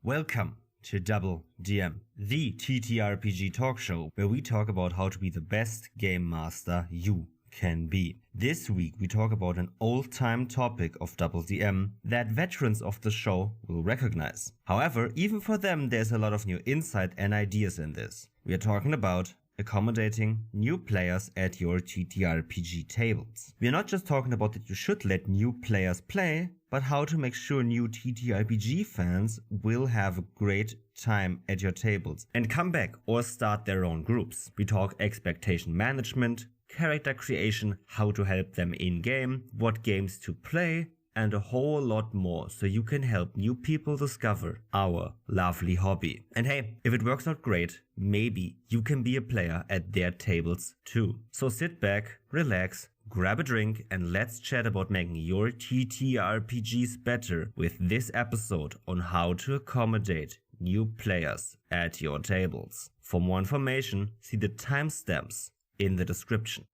Welcome to DoubleDM, the TTRPG talk show where we talk about how to be the best game master you can be. This week we talk about an old-time topic of DoubleDM that veterans of the show will recognize. However, even for them there's a lot of new insight and ideas in this. We are talking about accommodating new players at your TTRPG tables. We are not just talking about that you should let new players play, but how to make sure new TTRPG fans will have a great time at your tables and come back or start their own groups. We talk expectation management, character creation, how to help them in-game, what games to play, and a whole lot more so you can help new people discover our lovely hobby. And hey, if it works out great, maybe you can be a player at their tables too. So sit back, relax, grab a drink, and let's chat about making your TTRPGs better with this episode on how to accommodate new players at your tables. For more information, see the timestamps in the description.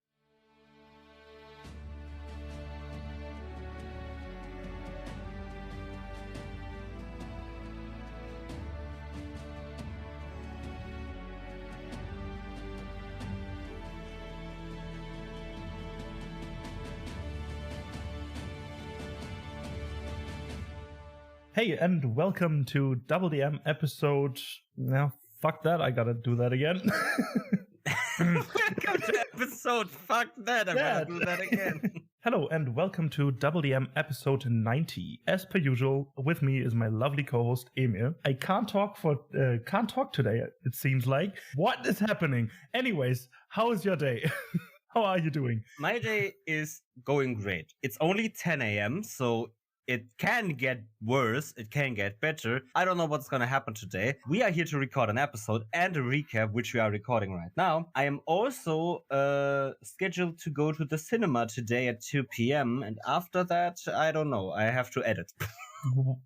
Hey, and welcome to DoubleDM episode... Now, fuck that, I gotta do that again. Welcome to episode, fuck that, I gotta do that again. Hello, and welcome to DoubleDM episode 90. As per usual, with me is my lovely co-host, Emil. I can't talk today, it seems like. What is happening? Anyways, how is your day? How are you doing? My day is going great. It's only 10 a.m., so it can get worse, it can get better. I don't know what's gonna happen today. We are here to record an episode and a recap, which we are recording right now. I am also scheduled to go to the cinema today at 2 p.m. And after that, I don't know. I have to edit.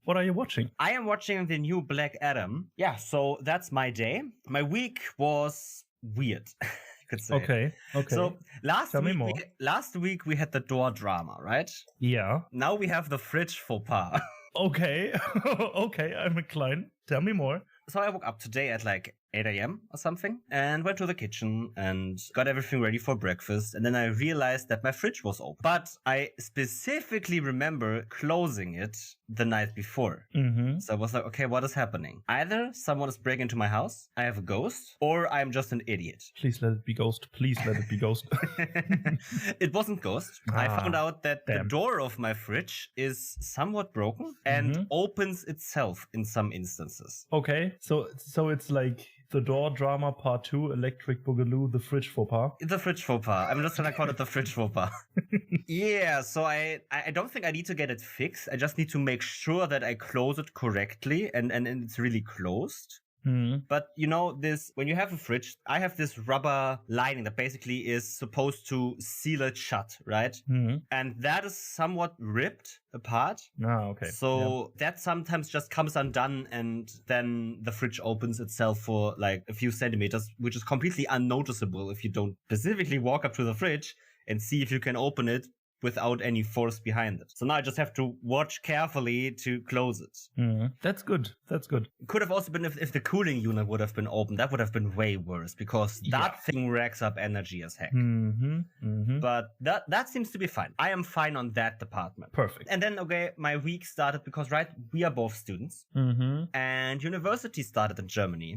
What are you watching? I am watching the new Black Adam. Yeah, so that's my day. My week was weird. Could say. Okay. So last week we had the door drama, right? Yeah. Now we have the fridge faux pas. Okay. Okay, I'm inclined. Tell me more. So I woke up today at like 8 a.m. or something and went to the kitchen and got everything ready for breakfast. And then I realized that my fridge was open. But I specifically remember closing it the night before. Mm-hmm. So I was like, okay, what is happening? Either someone is breaking into my house, I have a ghost, or I'm just an idiot. Please let it be ghost. Please let it be ghost. It wasn't ghost. I found out that the door of my fridge is somewhat broken and opens itself in some instances. Okay. So it's like the door drama part 2, electric boogaloo, the fridge faux pas. The fridge faux pas. I'm just gonna call it the fridge faux pas. Yeah, so I don't think I need to get it fixed. I just need to make sure that I close it correctly and it's really closed. But you know, this, when you have a fridge, I have this rubber lining that basically is supposed to seal it shut, right? And that is somewhat ripped apart. Okay. So that sometimes just comes undone and then the fridge opens itself for like a few centimeters, which is completely unnoticeable if you don't specifically walk up to the fridge and see if you can open it without any force behind it. So now I just have to watch carefully to close it. That's good. That's good. It could have also been if the cooling unit would have been open. That would have been way worse because that thing racks up energy as heck. But that seems to be fine. I am fine on that department. Perfect. And then, okay, my week started because, right, we are both students. And university started in Germany.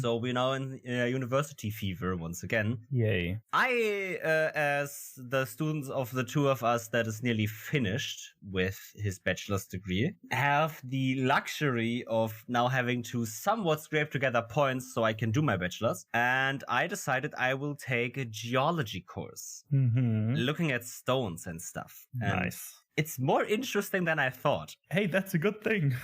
So we're now in university fever once again. Yay. I, as the students of the two of us that is nearly finished with his bachelor's degree, have the luxury of now having to somewhat scrape together points so I can do my bachelor's. And I decided I will take a geology course, looking at stones and stuff. And nice. It's more interesting than I thought. Hey, that's a good thing.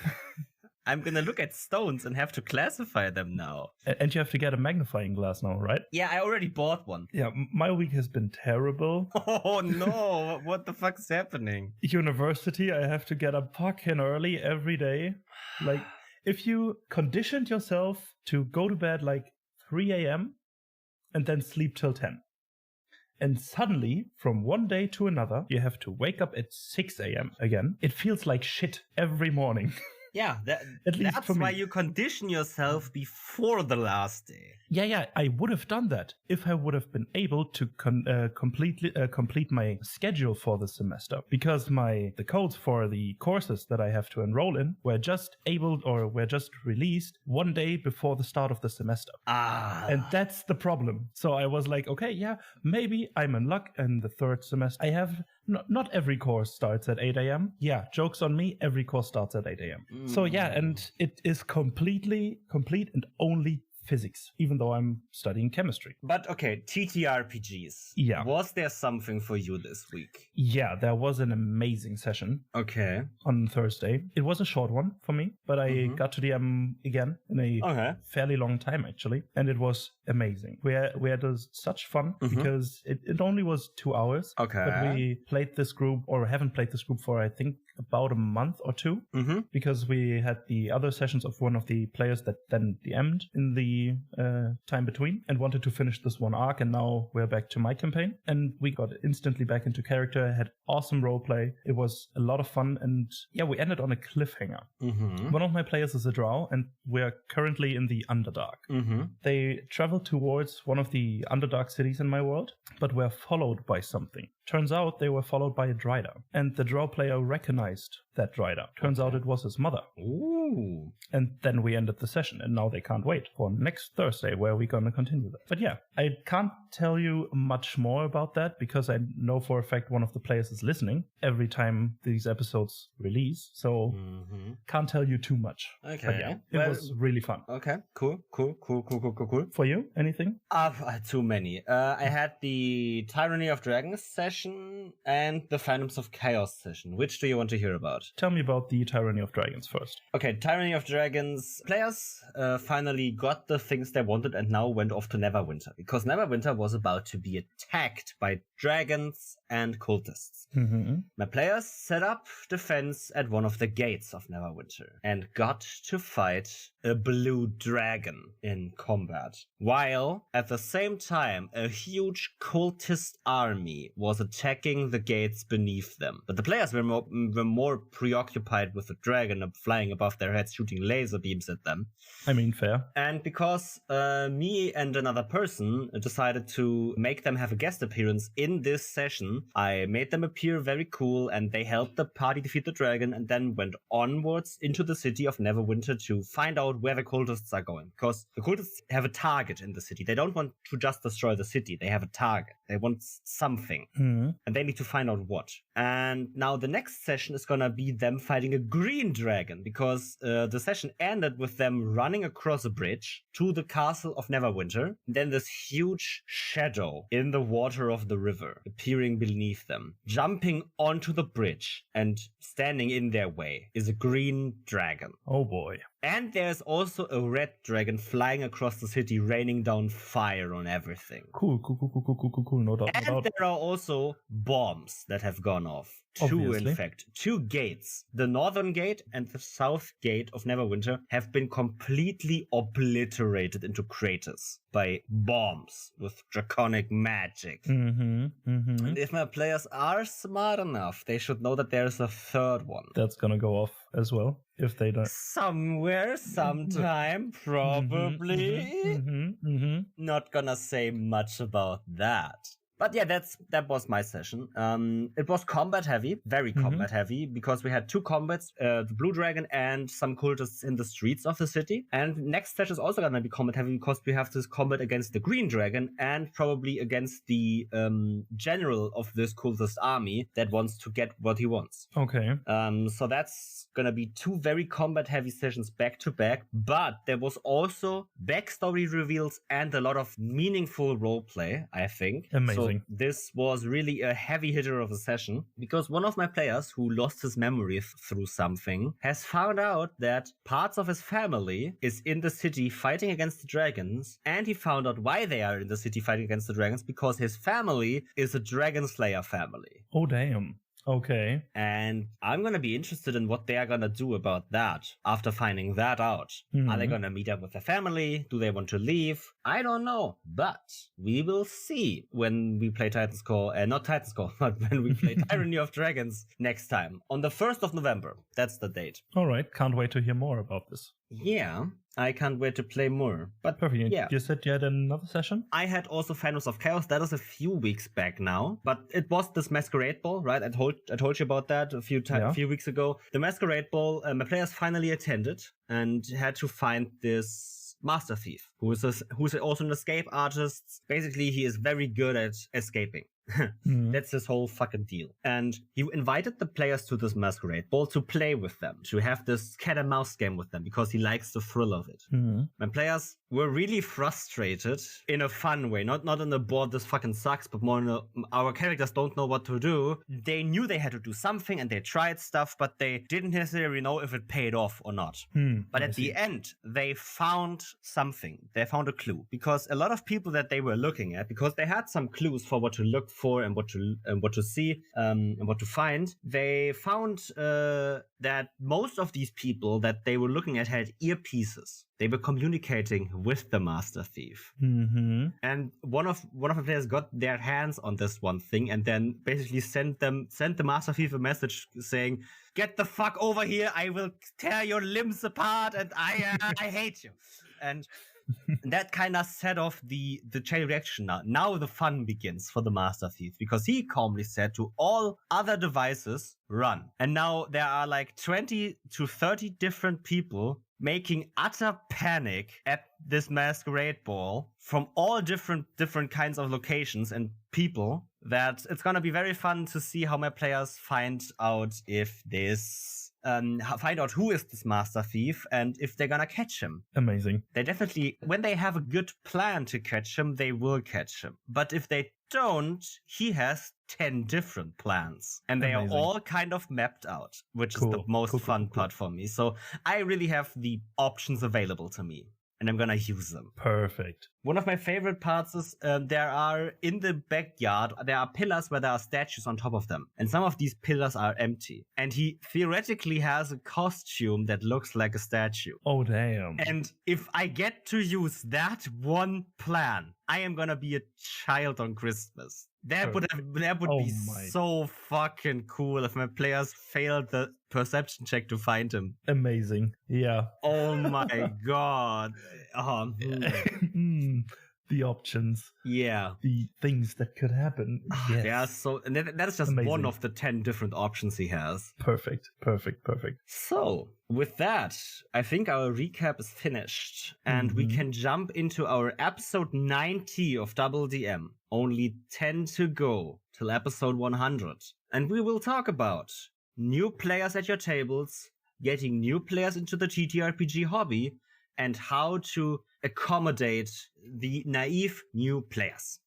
I'm gonna look at stones and have to classify them now. And you have to get a magnifying glass now, right? Yeah, I already bought one. Yeah, my week has been terrible. Oh no, what the fuck is happening? University, I have to get up fucking early every day. Like, if you conditioned yourself to go to bed like 3 a.m. and then sleep till 10. And suddenly, from one day to another, you have to wake up at 6 a.m. again. It feels like shit every morning. Yeah, At least that's for me. why you condition yourself before the last day. Yeah, I would have done that if I would have been able to complete my schedule for the semester, because the codes for the courses that I have to enroll in were just released one day before the start of the semester. And that's the problem. So I was like, okay, yeah, maybe I'm in luck in the third semester. I have not every course starts at 8 a.m. Yeah, joke's on me, every course starts at 8 a.m. So yeah, and it is complete and only physics, even though I'm studying chemistry. But okay, TTRPGs. Yeah. Was there something for you this week? Yeah, there was an amazing session. Okay. On Thursday. It was a short one for me, but I got to DM again in a fairly long time, actually. And it was amazing. We had such fun because it only was 2 hours. Okay. But we played this group, or haven't played this group for, I think, about a month or two, because we had the other sessions of one of the players that then DM'd in the time between and wanted to finish this one arc, and now we're back to my campaign, and we got instantly back into character, had awesome roleplay. It was a lot of fun, and yeah, we ended on a cliffhanger. One of my players is a drow, and we're currently in the Underdark. They travel towards one of the Underdark cities in my world, but were followed by something. Turns out they were followed by a Dryder, and the drow player recognized that Dryder. Turns out it was his mother. Ooh. And then we ended the session, and now they can't wait for next Thursday where we're going to continue that. But yeah, I can't tell you much more about that because I know for a fact one of the players is listening every time these episodes release, so can't tell you too much. Okay. But yeah, it was really fun. Okay, cool. For you, anything? Too many. I had the Tyranny of Dragons session and the Phantoms of Chaos session. Which do you want to hear about? Tell me about the Tyranny of Dragons first. Okay, Tyranny of Dragons players finally got the things they wanted and now went off to Neverwinter, because Neverwinter was about to be attacked by dragons and cultists. My players set up defense at one of the gates of Neverwinter and got to fight a blue dragon in combat, while at the same time a huge cultist army was attacking the gates beneath them. But the players were more preoccupied with the dragon flying above their heads, shooting laser beams at them. I mean, fair. And because me and another person decided to make them have a guest appearance in this session, I made them appear very cool, and they helped the party defeat the dragon and then went onwards into the city of Neverwinter to find out where the cultists are going. Because the cultists have a target in the city. They don't want to just destroy the city. They have a target. They want something. And they need to find out what. And now the next session is gonna be them fighting a green dragon, because the session ended with them running across a bridge to the castle of Neverwinter. Then this huge shadow in the water of the river appearing beneath them, jumping onto the bridge, and standing in their way is a green dragon. Oh boy. And there's also a red dragon flying across the city, raining down fire on everything. Cool. No doubt. And there are also bombs that have gone off. Obviously. In fact. 2 gates. The northern gate and the south gate of Neverwinter have been completely obliterated into craters by bombs with draconic magic. And if my players are smart enough, they should know that there's a third one. That's gonna go off as well, if they don't. Somewhere, sometime, probably. Not gonna say much about that. But yeah, that was my session. It was combat heavy, very combat heavy, because we had 2 combats, the Blue Dragon and some cultists in the streets of the city. And next session is also gonna be combat heavy because we have this combat against the Green Dragon and probably against the general of this cultist army that wants to get what he wants. Okay. So that's gonna be 2 very combat heavy sessions back to back. But there was also backstory reveals and a lot of meaningful roleplay, I think. Amazing. So this was really a heavy hitter of a session, because one of my players who lost his memory through something has found out that parts of his family is in the city fighting against the dragons, and he found out why they are in the city fighting against the dragons, because his family is a dragon slayer family. Oh, damn. Okay. And I'm gonna be interested in what they are gonna do about that after finding that out. Are they gonna meet up with their family? Do they want to leave? I don't know. But we will see when we play Titan's Core, not Titan's Core, but when we play Tyranny of Dragons next time. On the 1st of November. That's the date. All right. Can't wait to hear more about this. Yeah, I can't wait to play more. But Perfect. yeah. You said you had another session? I had also Finals of Chaos. That is a few weeks back now. But it was this Masquerade Ball, right? I told you about that a few weeks ago. The Masquerade Ball, my players finally attended and had to find this Master Thief, who's also an escape artist. Basically, he is very good at escaping. That's his whole fucking deal. And he invited the players to this Masquerade Ball to play with them, to have this cat and mouse game with them, because he likes the thrill of it. My players were really frustrated in a fun way, not in a bored this fucking sucks, but more in a our characters don't know what to do. They knew they had to do something and they tried stuff, but they didn't necessarily know if it paid off or not. But at the end, they found something. They found a clue, because a lot of people that they were looking at, because they had some clues for what to look for and what to see and what to find, they found that most of these people that they were looking at had earpieces. They were communicating with the Master Thief. And one of the players got their hands on this one thing and then basically sent the Master Thief a message saying, "Get the fuck over here, I will tear your limbs apart and I hate you." And that kind of set off the chain reaction. Now the fun begins for the Master Thief, because he calmly said to all other devices, "Run." And now there are like 20 to 30 different people making utter panic at this Masquerade Ball from all different kinds of locations and people, that it's gonna be very fun to see how my players find out if this find out who is this Master Thief and if they're gonna catch him. Amazing. They definitely, when they have a good plan to catch him, they will catch him. But if they don't, he has 10 different plans. And they are all kind of mapped out, which is the most fun part for me. So I really have the options available to me, and I'm gonna use them. Perfect. One of my favorite parts is there are, in the backyard, there are pillars where there are statues on top of them. And some of these pillars are empty. And he theoretically has a costume that looks like a statue. Oh, damn. And if I get to use that one plan, I am gonna be a child on Christmas. That would be so fucking cool if my players failed the perception check to find him. Amazing. Yeah. Oh my god. The options. Yeah. The things that could happen. Yes. Yeah, so and that is just one of the 10 different options he has. Perfect. So, with that, I think our recap is finished, and we can jump into our episode 90 of DoubleDM. Only 10 to go till episode 100. And we will talk about new players at your tables, getting new players into the TTRPG hobby, and how to accommodate the naive new players.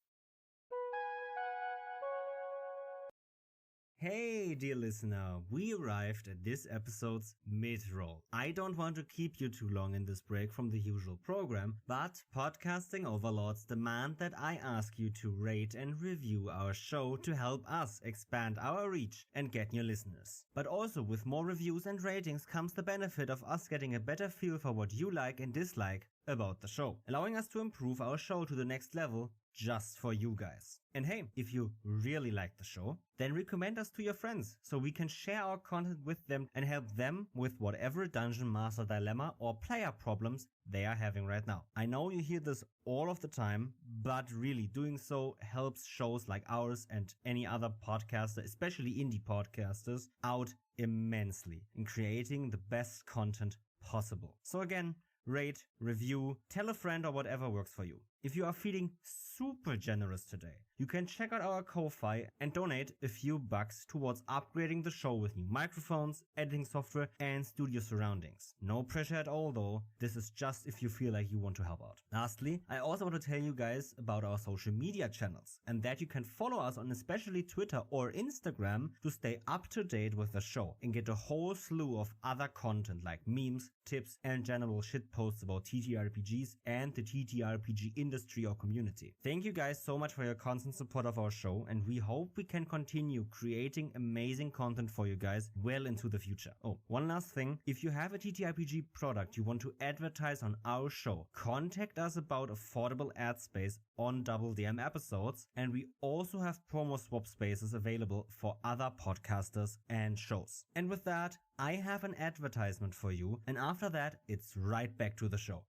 Hey, dear listener, we arrived at this episode's mid-roll. I don't want to keep you too long in this break from the usual program, but podcasting overlords demand that I ask you to rate and review our show to help us expand our reach and get new listeners. But also, with more reviews and ratings comes the benefit of us getting a better feel for what you like and dislike about the show, allowing us to improve our show to the next level just for you guys. And hey, if you really like the show, then recommend us to your friends so we can share our content with them and help them with whatever dungeon master dilemma or player problems they are having right now. I know you hear this all of the time, but really doing so helps shows like ours and any other podcaster, especially indie podcasters, out immensely in creating the best content possible. So again, rate, review, tell a friend or whatever works for you. If you are feeling super generous today, you can check out our Ko-Fi and donate a few bucks towards upgrading the show with new microphones, editing software, and studio surroundings. No pressure at all though, this is just if you feel like you want to help out. Lastly, I also want to tell you guys about our social media channels, and that you can follow us on especially Twitter or Instagram to stay up to date with the show and get a whole slew of other content like memes, tips, and general shitposts about TTRPGs and the TTRPG industry or community. Thank you guys so much for your constant support of our show, and we hope we can continue creating amazing content for you guys well into the future. Oh, one last thing. If you have a TTRPG product you want to advertise on our show, contact us about affordable ad space on DoubleDM episodes, and we also have promo swap spaces available for other podcasters and shows. And with that, I have an advertisement for you, and after that, it's right back to the show.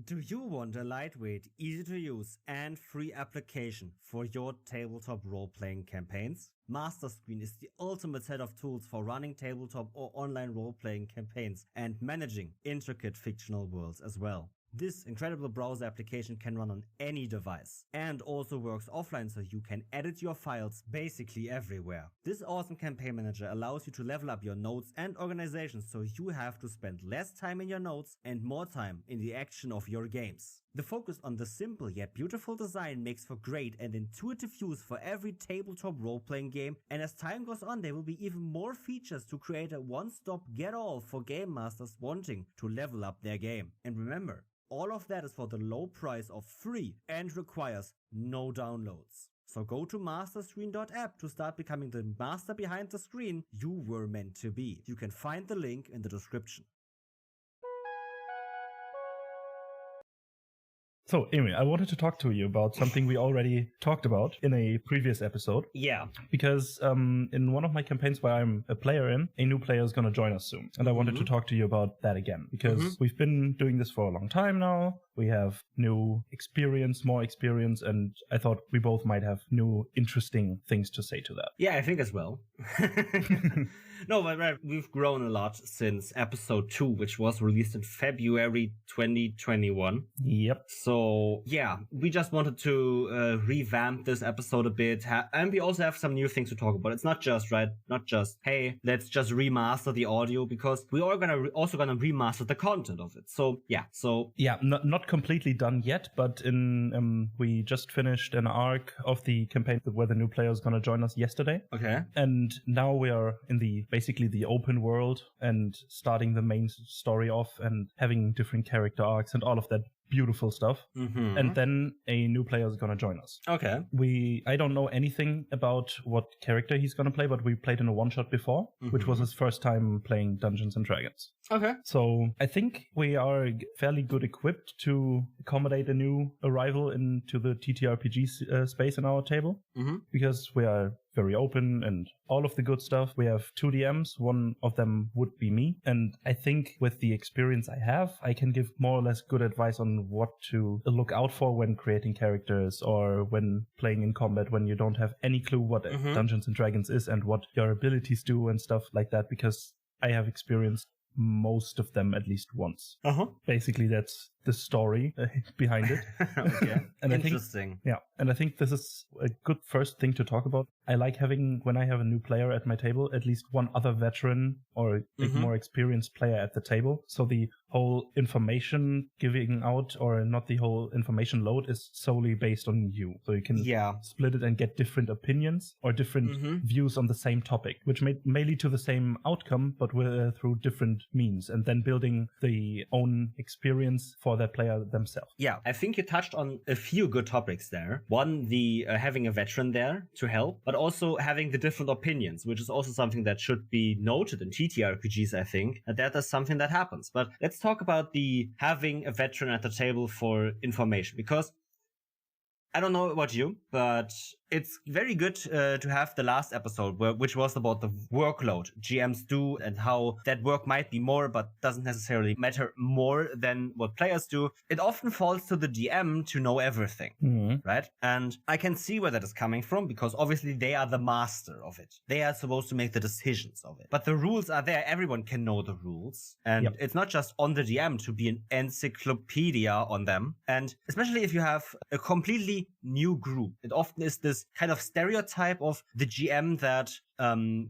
Do you want a lightweight, easy to use, and free application for your tabletop role-playing campaigns? MasterScreen is the ultimate set of tools for running tabletop or online role-playing campaigns and managing intricate fictional worlds as well. This incredible browser application can run on any device and also works offline, so you can edit your files basically everywhere. This awesome campaign manager allows you to level up your notes and organization, so you have to spend less time in your notes and more time in the action of your games. The focus on the simple yet beautiful design makes for great and intuitive use for every tabletop role-playing game, and as time goes on there will be even more features to create a one-stop get-all for game masters wanting to level up their game. And remember, all of that is for the low price of free and requires no downloads. So go to masterscreen.app to start becoming the master behind the screen you were meant to be. You can find the link in the description. So, Amy, I wanted to talk to you about something we already talked about in a previous episode. Yeah. Because in one of my campaigns where I'm a player in, a new player is going to join us soon. And I wanted to talk to you about that again. Because we've been doing this for a long time now. We have new experience, more experience, and I thought we both might have new interesting things to say to that. Yeah, I think as well. No, but we've grown a lot since episode 2, which was released in February 2021. Yep. So, yeah, we just wanted to revamp this episode a bit. And we also have some new things to talk about. It's not just, hey, let's just remaster the audio, because we are also gonna remaster the content of it. So, yeah. Yeah, not completely done yet, but we just finished an arc of the campaign where the new player is going to join us yesterday. Okay. And now we are in basically the open world and starting the main story off and having different character arcs and all of that beautiful stuff. And then a new player is going to join us. Okay. I don't know anything about what character he's going to play, but we played in a one-shot before, which was his first time playing Dungeons and Dragons. Okay. So I think we are fairly good equipped to accommodate a new arrival into the TTRPG space in our table, because we are very open and all of the good stuff. We have 2 DMs. One of them would be me. And I think with the experience I have, I can give more or less good advice on what to look out for when creating characters or when playing in combat, when you don't have any clue what Dungeons and Dragons is and what your abilities do and stuff like that, because I have experienced most of them at least once. Basically, that's the story behind it. Okay. And interesting. And I think this is a good first thing to talk about. I like having, when I have a new player at my table, at least one other veteran or a more experienced player at the table. So the whole information giving out, or not the whole information load, is solely based on you. So you can split it and get different opinions or different views on the same topic, which may lead to the same outcome, but through different means, and then building the own experience for that player themselves. Yeah, I think you touched on a few good topics there. One, the having a veteran there to help, but also having the different opinions, which is also something that should be noted in TTRPGs, I think, that is something that happens. But let's talk about the having a veteran at the table for information, because I don't know about you, but it's very good to have the last episode, which was about the workload GMs do and how that work might be more, but doesn't necessarily matter more than what players do. It often falls to the DM to know everything, right? And I can see where that is coming from, because obviously they are the master of it. They are supposed to make the decisions of it. But the rules are there. Everyone can know the rules. And it's not just on the DM to be an encyclopedia on them. And especially if you have a completely new group, it often is this kind of stereotype of the GM that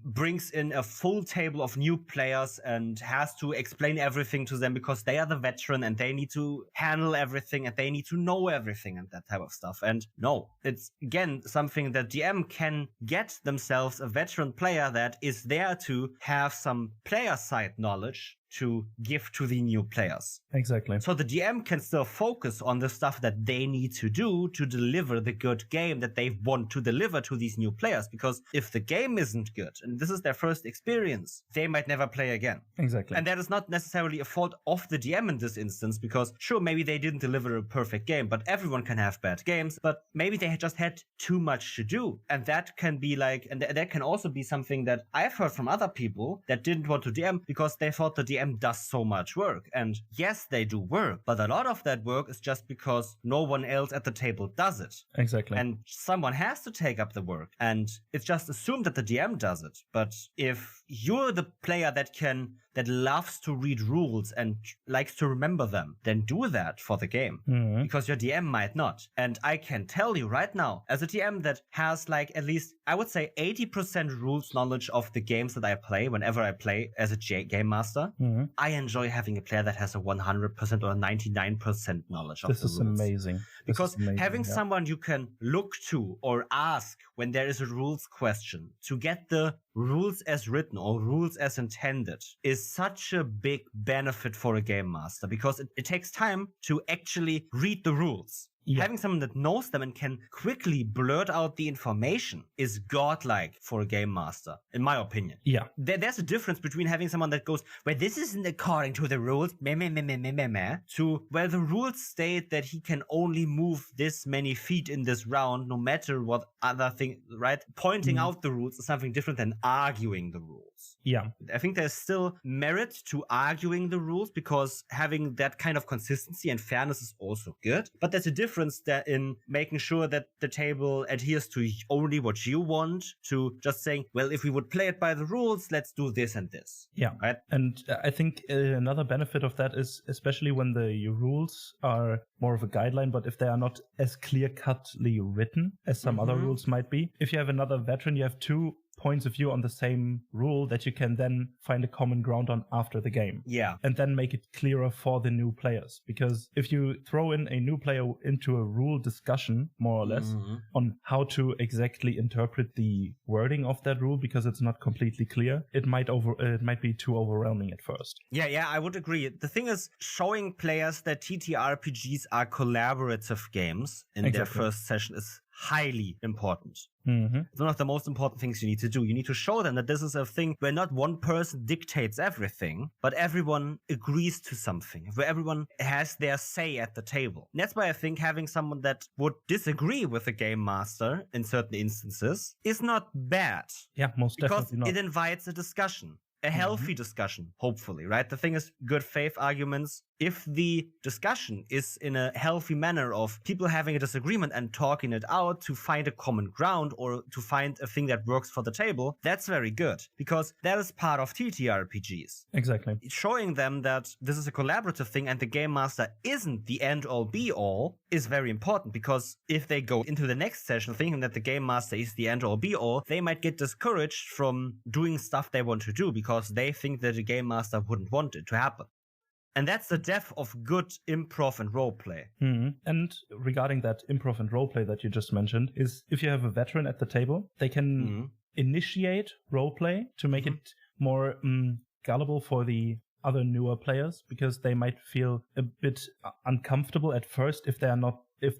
brings in a full table of new players and has to explain everything to them because they are the veteran and they need to handle everything and they need to know everything and that type of stuff. And no, it's again something that DM can get themselves a veteran player that is there to have some player side knowledge to give to the new players. Exactly. So the DM can still focus on the stuff that they need to do to deliver the good game that they want to deliver to these new players. Because if the game isn't good, and this is their first experience, they might never play again. Exactly. And that is not necessarily a fault of the DM in this instance, because sure, maybe they didn't deliver a perfect game, but everyone can have bad games, but maybe they just had too much to do. And that can be like, and that can also be something that I've heard from other people that didn't want to DM because they thought the DM does so much work. And yes, they do work, but a lot of that work is just because no one else at the table does it. Exactly. And someone has to take up the work, and it's just assumed that the DM does it. But if you're the player that loves to read rules and likes to remember them, then do that for the game. Mhm. Because your DM might not. And I can tell you right now, as a DM that has like at least, I would say 80% rules knowledge of the games that I play whenever I play as a game master, Mhm. I enjoy having a player that has a 100% or 99% knowledge of the rules. This is amazing. Because having someone you can look to or ask when there is a rules question to get the rules as written or rules as intended is such a big benefit for a game master, because it takes time to actually read the rules. Yeah. Having someone that knows them and can quickly blurt out the information is godlike for a game master, in my opinion. Yeah. There's a difference between having someone that goes, well, this isn't according to the rules, to where the rules state that he can only move this many feet in this round, no matter what other thing, right? Pointing out the rules is something different than arguing the rules. Yeah. I think there's still merit to arguing the rules, because having that kind of consistency and fairness is also good. But there's a difference that in making sure that the table adheres to only what you want, to just saying, well, if we would play it by the rules, let's do this and this. Yeah. Right? And I think another benefit of that is, especially when the rules are more of a guideline, but if they are not as clear-cutly written as some other rules might be, if you have another veteran, you have two points of view on the same rule that you can then find a common ground on after the game. Yeah. And then make it clearer for the new players. Because if you throw in a new player into a rule discussion, more or less, on how to exactly interpret the wording of that rule, because it's not completely clear, it might be too overwhelming at first. Yeah, I would agree. The thing is, showing players that TTRPGs are collaborative games in their first session is highly important. It's one of the most important things you need to do. You need to show them that this is a thing where not one person dictates everything, but everyone agrees to something, where everyone has their say at the table. And that's why I think having someone that would disagree with the game master in certain instances is not bad. Yeah, most definitely not. Because it invites a discussion. A healthy discussion, hopefully, right? The thing is, good faith arguments, if the discussion is in a healthy manner of people having a disagreement and talking it out to find a common ground or to find a thing that works for the table, that's very good, because that is part of TTRPGs. Exactly. Showing them that this is a collaborative thing and the game master isn't the end-all be-all is very important, because if they go into the next session thinking that the game master is the end-all be-all, they might get discouraged from doing stuff they want to do because they think that the game master wouldn't want it to happen. And that's the death of good improv and roleplay. And regarding that improv and roleplay that you just mentioned, is if you have a veteran at the table, they can initiate roleplay to make it more gullible for the other newer players, because they might feel a bit uncomfortable at first if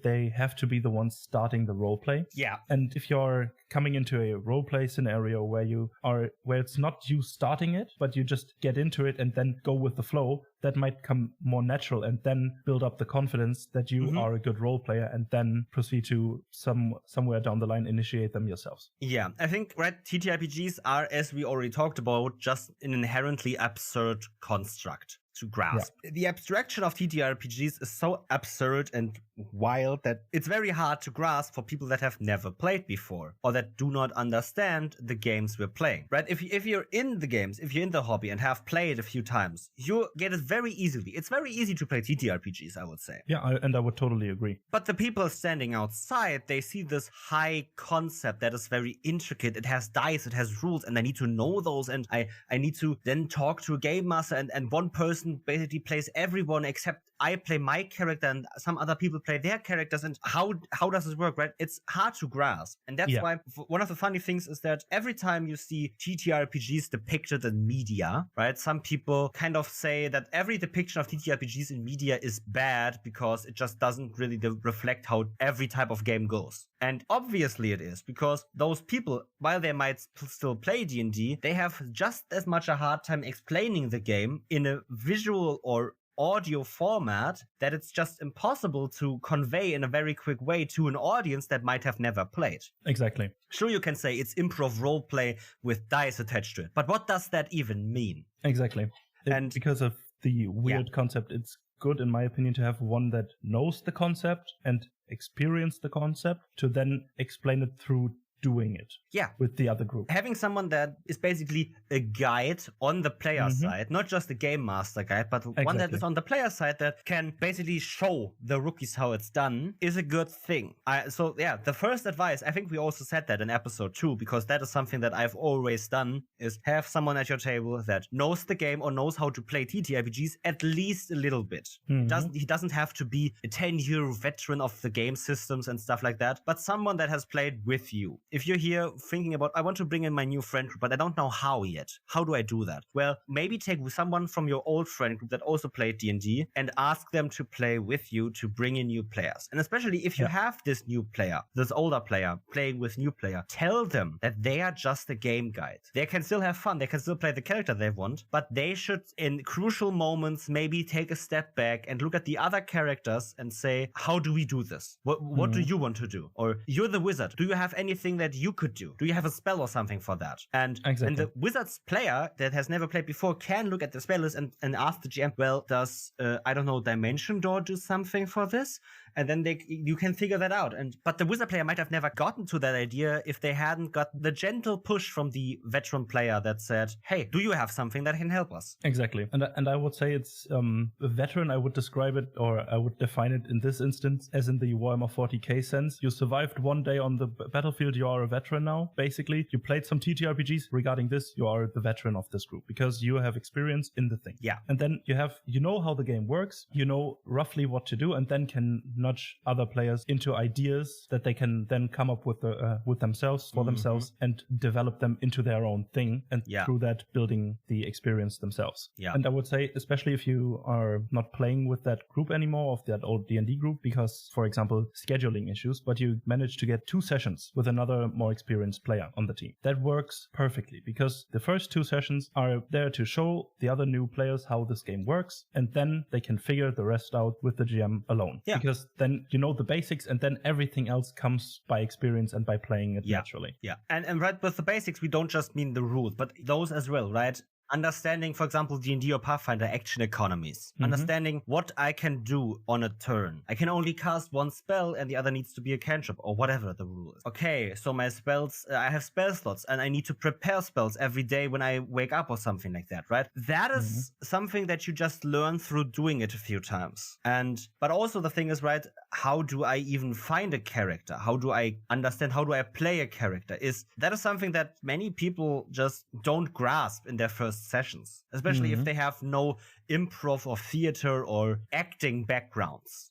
they have to be the ones starting the roleplay. Yeah. And if you're coming into a roleplay scenario where it's not you starting it, but you just get into it and then go with the flow, that might come more natural and then build up the confidence that you are a good role player, and then proceed to somewhere down the line initiate them yourselves. Yeah, I think, right, TTRPGs are, as we already talked about, just an inherently absurd construct to grasp. Yeah. The abstraction of TTRPGs is so absurd and wild that it's very hard to grasp for people that have never played before or that do not understand the games we're playing, right? If you're in the games, if you're in the hobby and have played a few times, you get it very easily. It's very easy to play TTRPGs, I would say. Yeah, I would totally agree. But the people standing outside, they see this high concept that is very intricate. It has dice, it has rules, and I need to know those, and I need to then talk to a game master, and one person person basically plays everyone except I play my character and some other people play their characters. And how does this work, right? It's hard to grasp. And that's why one of the funny things is that every time you see TTRPGs depicted in media, right, some people kind of say that every depiction of TTRPGs in media is bad because it just doesn't really reflect how every type of game goes. And obviously it is, because those people, while they might still play D&D, they have just as much a hard time explaining the game in a visual or audio format that it's just impossible to convey in a very quick way to an audience that might have never played. Exactly. Sure, you can say it's improv roleplay with dice attached to it, but what does that even mean? Exactly. And because of the weird concept, it's good, in my opinion, to have one that knows the concept and experienced the concept to then explain it through doing it with the other group. Having someone that is basically a guide on the player side, not just a game master guide, but one that is on the player side that can basically show the rookies how it's done, is a good thing. The first advice, I think we also said that in episode 2, because that is something that I've always done, is have someone at your table that knows the game or knows how to play TTRPGs at least a little bit. He doesn't have to be a 10-year veteran of the game systems and stuff like that, but someone that has played with you. If you're here thinking about, I want to bring in my new friend group, but I don't know how yet. How do I do that? Well, maybe take someone from your old friend group that also played D&D and ask them to play with you to bring in new players. And especially if you have this new player, this older player playing with new player, tell them that they are just a game guide. They can still have fun. They can still play the character they want, but they should, in crucial moments, maybe take a step back and look at the other characters and say, how do we do this? What do you want to do? Or you're the wizard. Do you have anything that you could do? Do you have a spell or something for that? And the wizard's player that has never played before can look at the spell list and ask the GM, well, does, Dimension Door do something for this? And then you can figure that out. But the wizard player might have never gotten to that idea if they hadn't got the gentle push from the veteran player that said, hey, do you have something that can help us? Exactly. And I would say it's a veteran. I would describe it, or I would define it in this instance as in the Warhammer 40k sense. You survived one day on the battlefield, you are a veteran now. Basically, you played some TTRPGs regarding this, you are the veteran of this group because you have experience in the thing. Yeah. And then you know how the game works, you know roughly what to do, and then can nudge other players into ideas that they can then come up with themselves, for themselves, and develop them into their own thing, and through that building the experience themselves. Yeah. And I would say, especially if you are not playing with that group anymore, of that old D&D group, because, for example, scheduling issues, but you manage to get 2 sessions with another more experienced player on the team. That works perfectly, because the first 2 sessions are there to show the other new players how this game works, and then they can figure the rest out with the GM alone. Yeah. Because then you know the basics, and then everything else comes by experience and by playing it naturally. Yeah. And right, with the basics, we don't just mean the rules, but those as well, right? Understanding, for example, D&D or Pathfinder action economies. Understanding what I can do on a turn. I can only cast one spell and the other needs to be a cantrip or whatever the rule is. Okay, so my spells, I have spell slots and I need to prepare spells every day when I wake up or something like that, right? That is something that you just learn through doing it a few times. But also the thing is, right, how do I even find a character? How do I understand? How do I play a character? That is something that many people just don't grasp in their first sessions, especially if they have no improv or theater or acting backgrounds,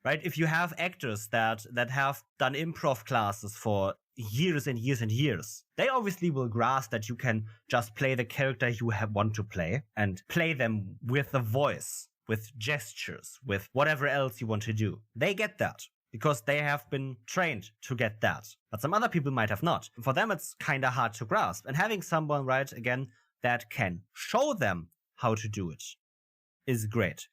right? If you have actors that have done improv classes for years and years and years, they obviously will grasp that you can just play the character you want to play and play them with a voice, with gestures, with whatever else you want to do. They get that, because they have been trained to get that. But some other people might have not. For them, it's kind of hard to grasp. And having someone, right, again, that can show them how to do it is great.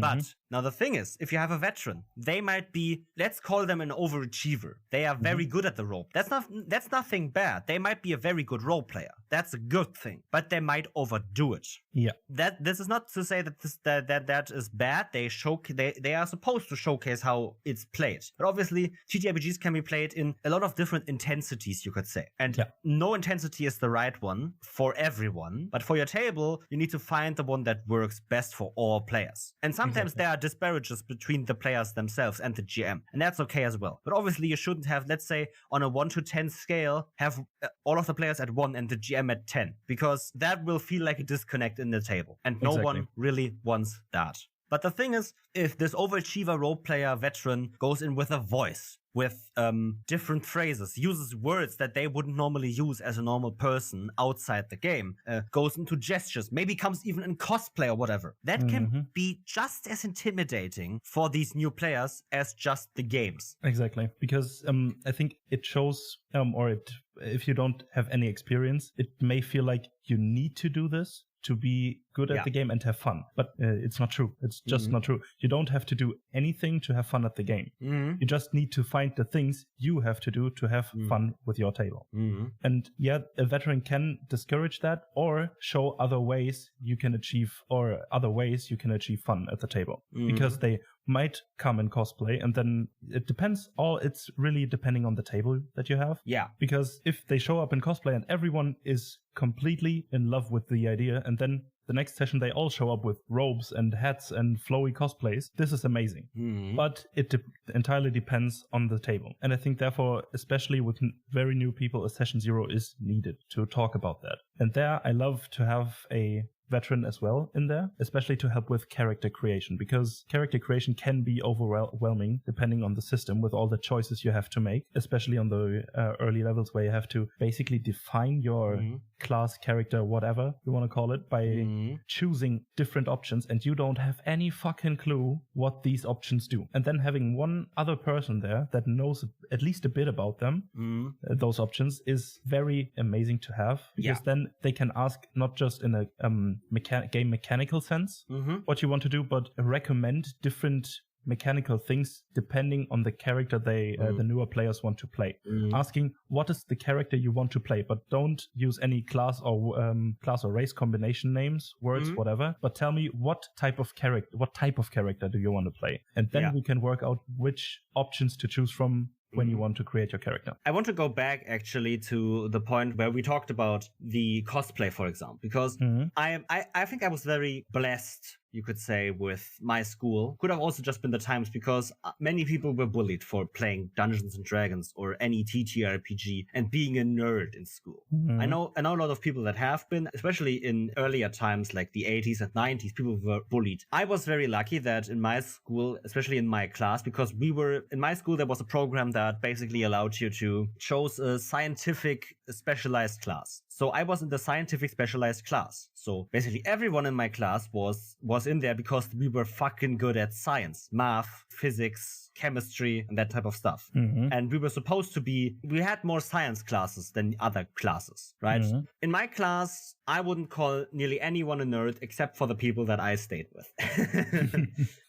But now the thing is, if you have a veteran, they might be, let's call them an overachiever. They are very good at the role. That's nothing bad. They might be a very good role player. That's a good thing. But they might overdo it. Yeah. This is not to say that that is bad. They are supposed to showcase how it's played. But obviously, TTRPGs can be played in a lot of different intensities, you could say. And no intensity is the right one for everyone. But for your table, you need to find the one that works best for all players. And sometimes there are disparages between the players themselves and the GM. And that's okay as well. But obviously you shouldn't have, let's say, on a 1 to 10 scale, have all of the players at 1 and the GM at 10, because that will feel like a disconnect in the table. And no one really wants that. But the thing is, if this overachiever role player veteran goes in with a voice, with different phrases, uses words that they wouldn't normally use as a normal person outside the game, goes into gestures, maybe comes even in cosplay or whatever, that can be just as intimidating for these new players as just the games. Exactly. Because I think it shows, if you don't have any experience, it may feel like you need to do this to be good at the game and have fun. But it's not true. It's just not true. You don't have to do anything to have fun at the game. You just need to find the things you have to do to have fun with your table. And yeah, a veteran can discourage that or show other ways you can achieve fun at the table. Because they might come in cosplay, and then it depends. It's really depending on the table that you have. Yeah. Because if they show up in cosplay and everyone is completely in love with the idea, and then the next session they all show up with robes and hats and flowy cosplays, this is amazing. But it entirely depends on the table. And I think therefore, especially with very new people, a session 0 is needed to talk about that. And there I love to have a veteran as well in there, especially to help with character creation, because character creation can be overwhelming depending on the system with all the choices you have to make, especially on the early levels where you have to basically define your class, character, whatever you want to call it, by choosing different options, and you don't have any fucking clue what these options do. And then having one other person there that knows at least a bit about them, those options, is very amazing to have, because then they can ask not just in a game mechanical sense what you want to do, but recommend different mechanical things depending on the character the newer players want to play. Asking what is the character you want to play, but don't use any class or race combination names, words, whatever, but tell me what type of character do you want to play, and then we can work out which options to choose from when you want to create your character. I want to go back actually to the point where we talked about the cosplay, for example, because I think I was very blessed, you could say, with my school. Could have also just been the times, because many people were bullied for playing Dungeons and Dragons or any TTRPG and being a nerd in school. I know a lot of people that have been, especially in earlier times like the 80s and 90s, people were bullied. I was very lucky that in my school, especially in my class, because in my school there was a program that basically allowed you to choose a scientific specialized class. So I was in the scientific specialized class. So basically everyone in my class was in there because we were fucking good at science, math, physics, chemistry, and that type of stuff. And we were supposed to we had more science classes than other classes, right? In my class, I wouldn't call nearly anyone a nerd except for the people that I stayed with.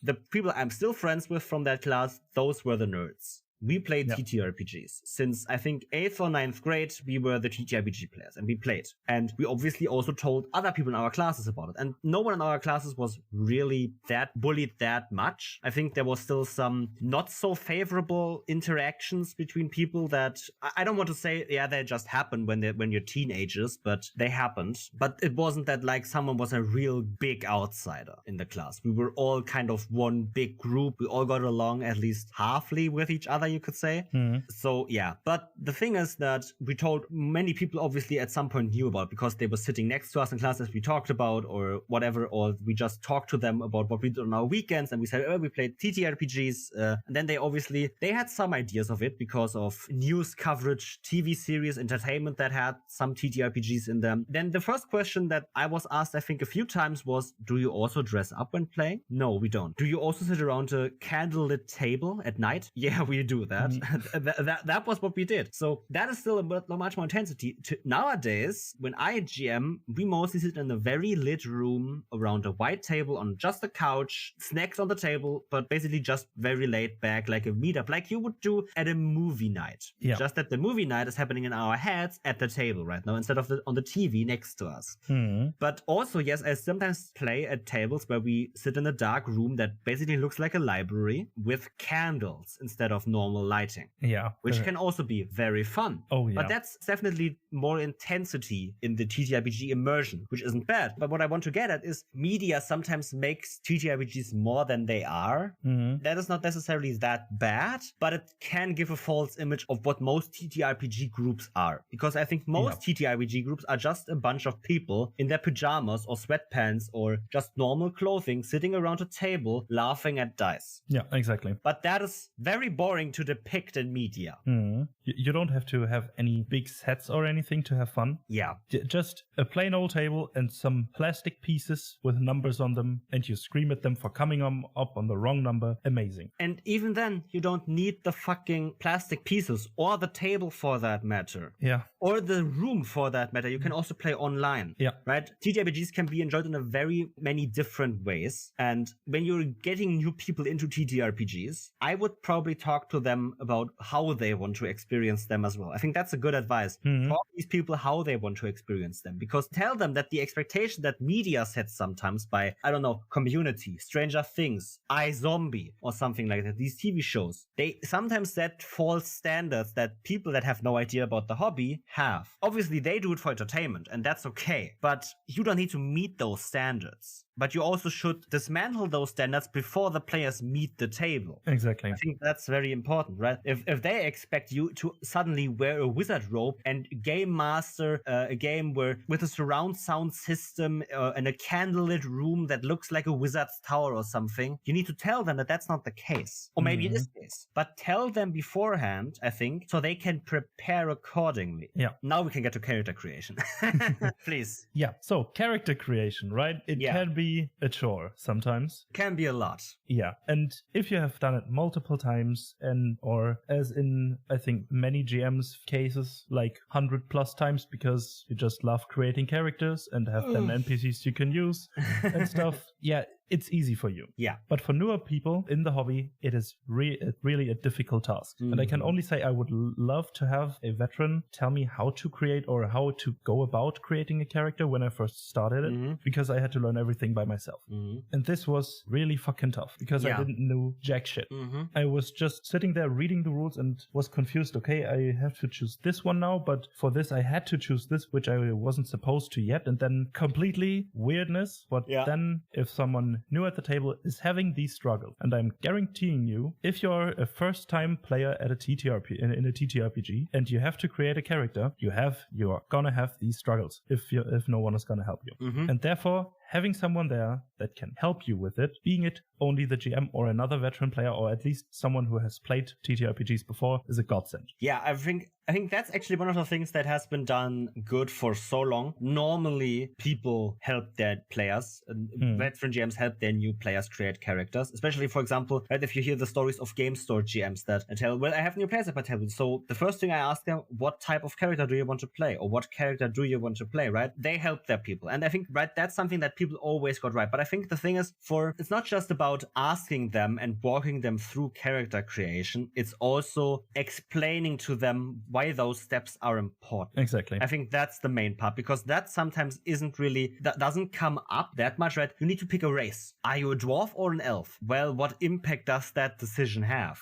The people I'm still friends with from that class, those were the nerds. We played TTRPGs. Since I think 8th or 9th grade, we were the TTRPG players and we played. And we obviously also told other people in our classes about it. And no one in our classes was really that bullied that much. I think there was still some not so favorable interactions between people that I don't want to say, they just happened when you're teenagers, but they happened. But it wasn't that like someone was a real big outsider in the class. We were all kind of one big group. We all got along at least halfly with each other, you could say. So yeah, but the thing is that we told many people obviously at some point knew about, because they were sitting next to us in class as we talked about or whatever, or we just talked to them about what we did on our weekends and we said, we played TTRPGs, and then they had some ideas of it because of news coverage, TV series, entertainment that had some TTRPGs in them. Then the first question that I was asked, I think a few times, was, do you also dress up when playing? No, we don't. Do you also sit around a candlelit table at night? Yeah, we do that. That was what we did. So that is still much more intensity. Nowadays, when I GM, we mostly sit in a very lit room around a white table on just a couch, snacks on the table, but basically just very laid back, like a meetup, like you would do at a movie night. Just that the movie night is happening in our heads at the table right now instead of on the TV next to us. But also, yes, I sometimes play at tables where we sit in a dark room that basically looks like a library with candles instead of normal normal lighting. Yeah. Which can also be very fun. Oh, yeah. But that's definitely more intensity in the TTRPG immersion, which isn't bad. But what I want to get at is media sometimes makes TTRPGs more than they are. Mm-hmm. That is not necessarily that bad, but it can give a false image of what most TTRPG groups are. Because I think most TTRPG groups are just a bunch of people in their pajamas or sweatpants or just normal clothing sitting around a table laughing at dice. Yeah, exactly. But that is very boring to depict in media. Mm-hmm. You don't have to have any big sets or anything to have fun. Yeah. Just a plain old table and some plastic pieces with numbers on them, and you scream at them for coming up on the wrong number. Amazing. And even then, you don't need the fucking plastic pieces or the table for that matter. Yeah. Or the room for that matter. You can also play online. Yeah. Right? TTRPGs can be enjoyed in a very many different ways. And when you're getting new people into TTRPGs, I would probably talk to them about how they want to experience them as well. I think that's a good advice. Mm-hmm. Talk to these people how they want to experience them. Because tell them that the expectation that media sets sometimes by, I don't know, Community, Stranger Things, iZombie, or something like that, these TV shows, they sometimes set false standards that people that have no idea about the hobby have. Obviously, they do it for entertainment, and that's okay. But you don't need to meet those standards. But you also should dismantle those standards before the players meet the table. Exactly. I think that's very important, right? If they expect you to suddenly wear a wizard robe and game master a game with a surround sound system and a candlelit room that looks like a wizard's tower or something, you need to tell them that that's not the case. Or maybe it is the case. But tell them beforehand, I think, so they can prepare accordingly. Yeah. Now we can get to character creation. Please. Yeah. So character creation, right? It can be a chore sometimes. Can be a lot. Yeah. And if you have done it multiple times or as in, I think, many GMs cases, like 100+ times because you just love creating characters and have them NPCs you can use and stuff. Yeah. It's easy for you. Yeah. But for newer people in the hobby, it is really a difficult task. And I can only say I would love to have a veteran tell me how to create or how to go about creating a character when I first started it, because I had to learn everything by myself. And this was really fucking tough because I didn't know jack shit. I was just sitting there reading the rules and was confused. Okay, I have to choose this one now, but for this I had to choose this, which I wasn't supposed to yet. And then completely weirdness. But then if someone new at the table is having these struggles, and I'm guaranteeing you, if you're a first-time player at a in a TTRPG and you have to create a character, you are gonna have these struggles if no one is gonna help you, and therefore having someone there that can help you with it, being it only the GM or another veteran player, or at least someone who has played TTRPGs before, is a godsend. Yeah, I think that's actually one of the things that has been done good for so long. Normally, people help their players. Veteran GMs help their new players create characters. Especially, for example, right, if you hear the stories of game store GMs that tell, well, I have new players at my table. So the first thing I ask them, what type of character do you want to play? Or what character do you want to play, right? They help their people. And I think, right, that's something that people always got right. But I think the thing is, it's not just about asking them and walking them through character creation. It's also explaining to them why those steps are important. Exactly. I think that's the main part, because that sometimes doesn't come up that much, right? You need to pick a race. Are you a dwarf or an elf? Well, what impact does that decision have?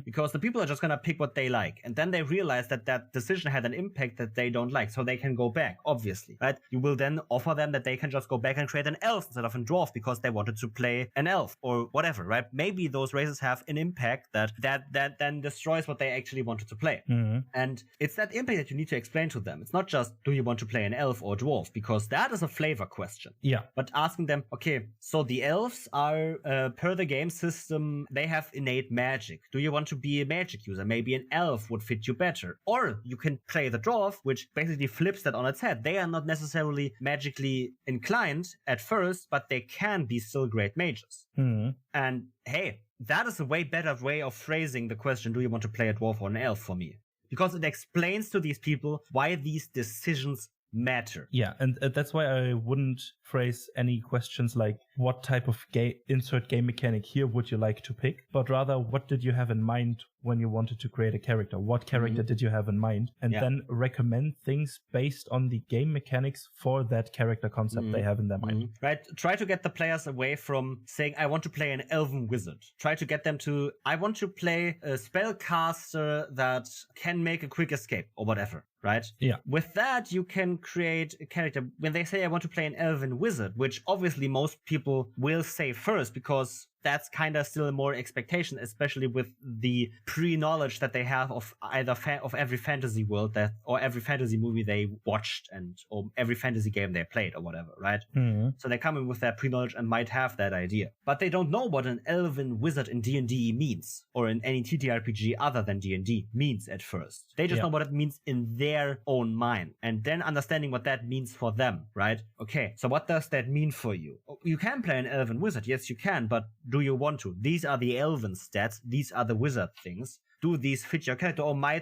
Because the people are just gonna pick what they like, and then they realize that decision had an impact that they don't like, so they can go back, obviously, right? You will then offer them that they can just go back and create an elf instead of a dwarf because they wanted to play an elf or whatever, right? Maybe those races have an impact that then destroys what they actually wanted to play. And it's that impact that you need to explain to them. It's not just, do you want to play an elf or dwarf? Because that is a flavor question. Yeah. But asking them, okay, so the elves are, per the game system, they have innate magic. Do you want to be a magic user? Maybe an elf would fit you better. Or you can play the dwarf, which basically flips that on its head. They are not necessarily magically inclined at first, but they can be still great mages. And hey, that is a way better way of phrasing the question, do you want to play a dwarf or an elf, for me? Because it explains to these people why these decisions matter. Yeah, and that's why I wouldn't phrase any questions like what type of insert game mechanic here would you like to pick, but rather what did you have in mind when you wanted to create a character? What character did you have in mind? And then recommend things based on the game mechanics for that character concept they have in their mind. Right? Try to get the players away from saying, I want to play an elven wizard. Try to get them to, I want to play a spellcaster that can make a quick escape or whatever. Right? Yeah. With that, you can create a character. When they say, I want to play an elven wizard, which obviously most people will say first because that's kind of still more expectation, especially with the pre-knowledge that they have of either of every fantasy world or every fantasy movie they watched or every fantasy game they played or whatever, right? So they come in with that pre-knowledge and might have that idea. But they don't know what an elven wizard in D&D means, or in any TTRPG other than D&D means at first. They just know what it means in their own mind, and then understanding what that means for them, right? Okay, so what does that mean for you? You can play an elven wizard, yes you can, but do you want to? These are the elven stats, these are the wizard things. Do these fit your character, or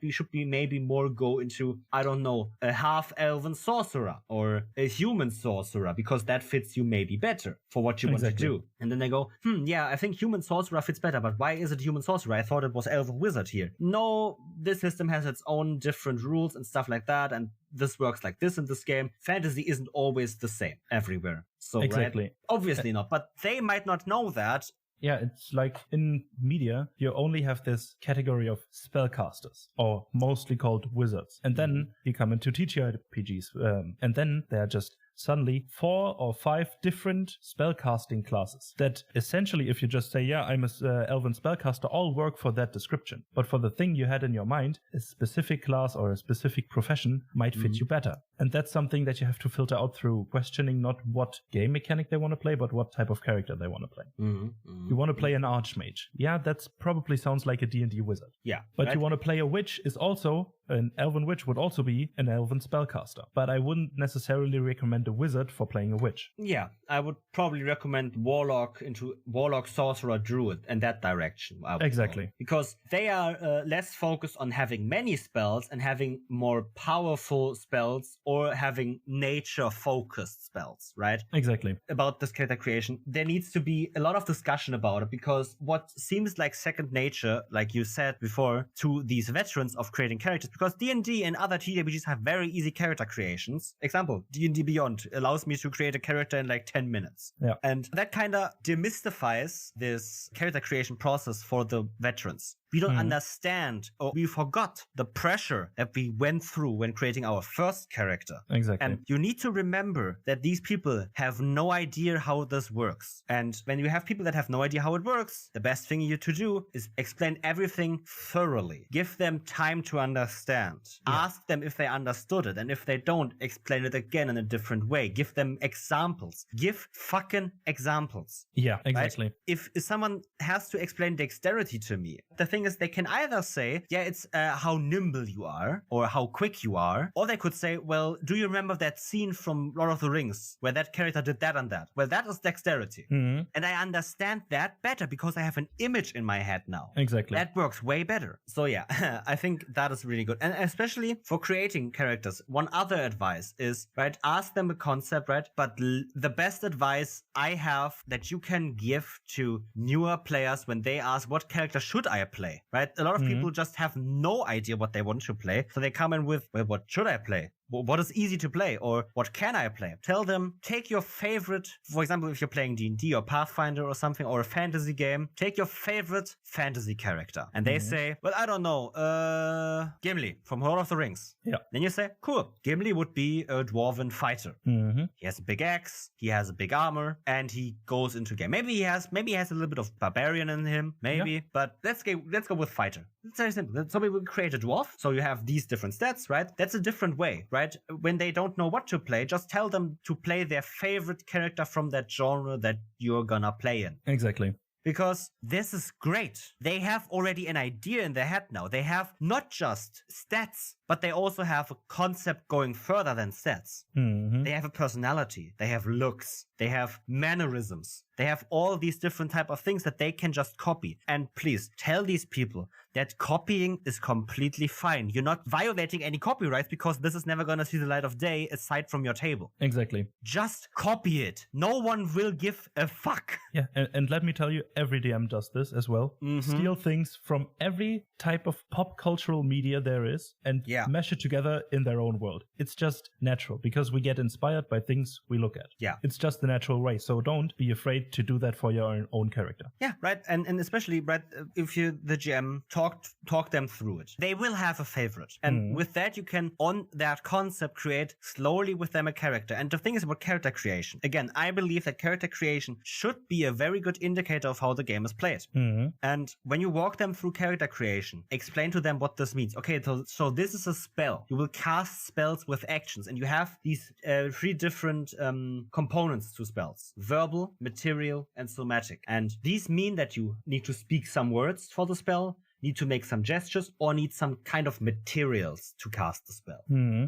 should be maybe more go into, I don't know, a half-elven sorcerer or a human sorcerer, because that fits you maybe better for what you want to do. And then they go, yeah, I think human sorcerer fits better, but why is it human sorcerer? I thought it was elven wizard here. No, this system has its own different rules and stuff like that, and this works like this in this game. Fantasy isn't always the same everywhere. So, right? Obviously not, but they might not know that. Yeah, it's like in media, you only have this category of spellcasters, or mostly called wizards. And then you come into TTRPGs, and then they're just suddenly 4 or 5 different spellcasting classes that essentially, if you just say, yeah, I'm a elven spellcaster, all work for that description. But for the thing you had in your mind, a specific class or a specific profession might fit you better. And that's something that you have to filter out through questioning not what game mechanic they want to play, but what type of character they want to play. You want to play an archmage. Yeah, that's probably sounds like a D&D wizard. Yeah. But you want to play a witch is also, an elven witch would also be an elven spellcaster. But I wouldn't necessarily recommend a wizard for playing a witch. Yeah, I would probably recommend warlock, sorcerer, druid in that direction. Exactly. Go. Because they are less focused on having many spells and having more powerful spells, or having nature-focused spells, right? Exactly. About this character creation, there needs to be a lot of discussion about it, because what seems like second nature, like you said before, to these veterans of creating characters, because D&D and other TTRPGs have very easy character creations. Example, D&D Beyond allows me to create a character in like 10 minutes. Yeah. And that kind of demystifies this character creation process for the veterans. We don't understand, or we forgot the pressure that we went through when creating our first character. Exactly. And you need to remember that these people have no idea how this works. And when you have people that have no idea how it works, the best thing you to do is explain everything thoroughly. Give them time to understand. Yeah. Ask them if they understood it. And if they don't, explain it again in a different way. Give them examples. Give fucking examples. Yeah, exactly. Right? If someone has to explain dexterity to me, the thing is, they can either say, yeah, it's how nimble you are, or how quick you are, or they could say, well, do you remember that scene from Lord of the Rings where that character did that and that? Well, that is dexterity. And I understand that better because I have an image in my head now. Exactly. That works way better. So yeah, I think that is really good. And especially for creating characters, one other advice is, right, ask them a concept, right? But the best advice I have that you can give to newer players when they ask, what character should I play? Right? A lot of people just have no idea what they want to play. So they come in with, well, what should I play? What is easy to play, or what can I play? Tell them, take your favorite, for example, if you're playing D&D or Pathfinder or something, or a fantasy game, take your favorite fantasy character. And they say, well, I don't know, Gimli from Lord of the Rings. Yeah. Then you say, cool, Gimli would be a dwarven fighter. He has a big axe, he has a big armor, and he goes into game. Maybe he has a little bit of barbarian in him, maybe, but let's go with fighter. It's very simple. So we will create a dwarf. So you have these different stats, right? That's a different way, right? When they don't know what to play, just tell them to play their favorite character from that genre that you're gonna play in. Exactly. Because this is great. They have already an idea in their head now. They have not just stats, but they also have a concept going further than stats. They have a personality, they have looks, they have mannerisms, they have all these different type of things that they can just copy. And please tell these people that copying is completely fine. You're not violating any copyrights because this is never going to see the light of day aside from your table. Exactly. Just copy it. No one will give a fuck. Yeah, and let me tell you, every DM does this as well. Steal things from every type of pop cultural media there is and mesh it together in their own world. It's just natural because we get inspired by things we look at. Yeah. It's just the natural way. So don't be afraid to do that for your own character. Yeah, right. And especially, right, if you, the GM, talk them through it. They will have a favorite. And with that, you can, on that concept, create slowly with them a character. And the thing is about character creation. Again, I believe that character creation should be a very good indicator of how the game is played. And when you walk them through character creation, explain to them what this means. Okay, so this is a spell. You will cast spells with actions, and you have these 3 different components to spells: verbal, material, and somatic. And these mean that you need to speak some words for the spell, need to make some gestures, or need some kind of materials to cast the spell.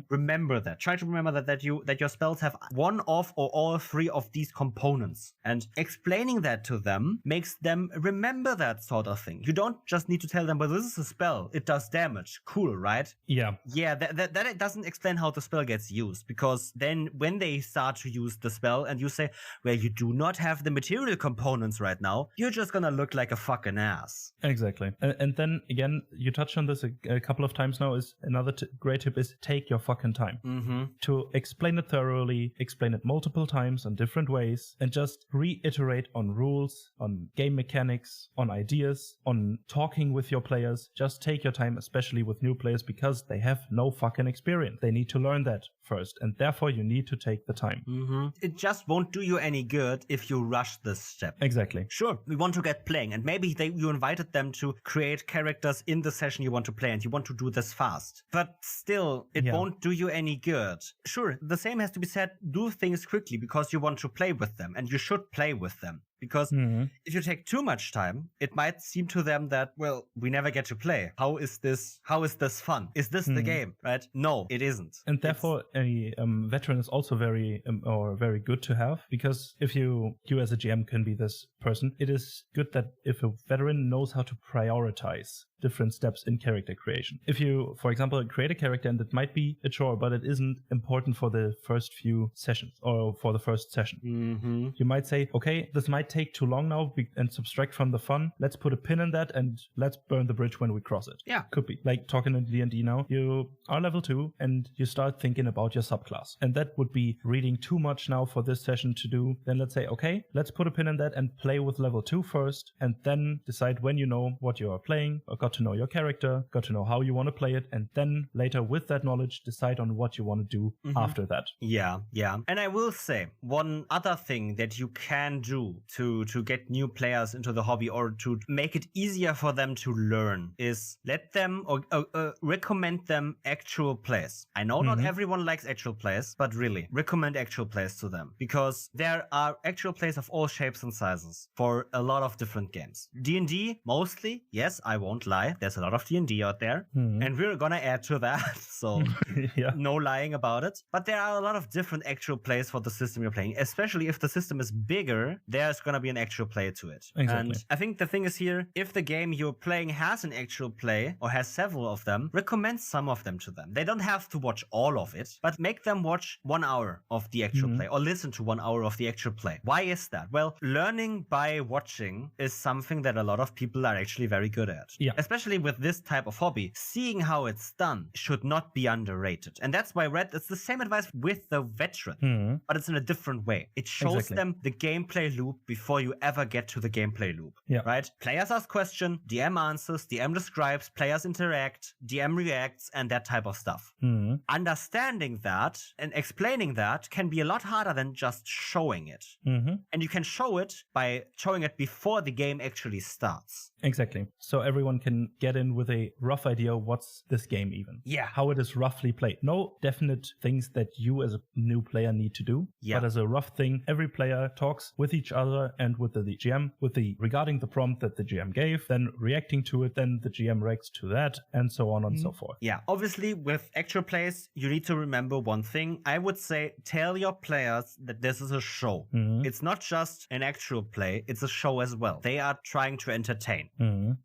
Remember that. Try to remember that your spells have one of or all 3 of these components. And explaining that to them makes them remember that sort of thing. You don't just need to tell them, well, this is a spell. It does damage. Cool, right? Yeah. Yeah, that it doesn't explain how the spell gets used, because then when they start to use the spell and you say, well, you do not have the material components right now, you're just gonna look like a fucking ass. Exactly. And then again, you touched on this a couple of times now, is another great tip is take your fucking time to explain it thoroughly, explain it multiple times in different ways, and just reiterate on rules, on game mechanics, on ideas, on talking with your players. Just take your time, especially with new players, because they have no fucking experience. They need to learn that first, and therefore you need to take the time. It just won't do you any good if you rush this step. Exactly. Sure, we want to get playing, and maybe you invited them to create characters in the session you want to play, and you want to do this fast. But still, it won't do you any good. Sure, the same has to be said, do things quickly because you want to play with them, and you should play with them. Because if you take too much time, it might seem to them that, well, we never get to play. How is this fun? Is this the game, right? No, it isn't. And therefore, a veteran is also very good to have, because if you as a GM can be this person, it is good that if a veteran knows how to prioritize different steps in character creation. If you, for example, create a character and it might be a chore, but it isn't important for the first few sessions or for the first session. You might say, okay, this might take too long now and subtract from the fun. Let's put a pin in that and let's burn the bridge when we cross it. Yeah. Could be. Like talking in D&D now, you are level 2 and you start thinking about your subclass. And that would be reading too much now for this session to do. Then let's say, okay, let's put a pin in that and play with level 2 first, and then decide when you know what you are playing, or got to know your character, got to know how you want to play it, and then later with that knowledge decide on what you want to do after that. Yeah. And I will say one other thing that you can do to get new players into the hobby, or to make it easier for them to learn, is let them or recommend them actual plays. I know not everyone likes actual plays, but really recommend actual plays to them, because there are actual plays of all shapes and sizes for a lot of different games. D&D mostly, yes, I won't lie, there's a lot of D&D out there, and we're gonna add to that, so no lying about it. But there are a lot of different actual plays for the system you're playing, especially if the system is bigger, there's gonna be an actual play to it. And I think the thing is here, if the game you're playing has an actual play, or has several of them, recommend some of them to them. They don't have to watch all of it, but make them watch 1 hour of the actual play, or listen to 1 hour of the actual play. Why is that? Well, learning by watching is something that a lot of people are actually very good at. Especially with this type of hobby, seeing how it's done should not be underrated. And that's why it's the same advice with the veteran, but it's in a different way. It shows them the gameplay loop before you ever get to the gameplay loop, right? Players ask questions, DM answers, DM describes, players interact, DM reacts, and that type of stuff. Understanding that and explaining that can be a lot harder than just showing it. And you can show it by showing it before the game actually starts. Exactly. So everyone can can get in with a rough idea what's this game even. Yeah. How it is roughly played. No definite things that you as a new player need to do. Yeah. But as a rough thing, every player talks with each other and with the GM, regarding the prompt that the GM gave, then reacting to it, then the GM reacts to that, and so on and so forth. Yeah. Obviously, with actual plays, you need to remember one thing. I would say tell your players that this is a show. It's not just an actual play, it's a show as well. They are trying to entertain.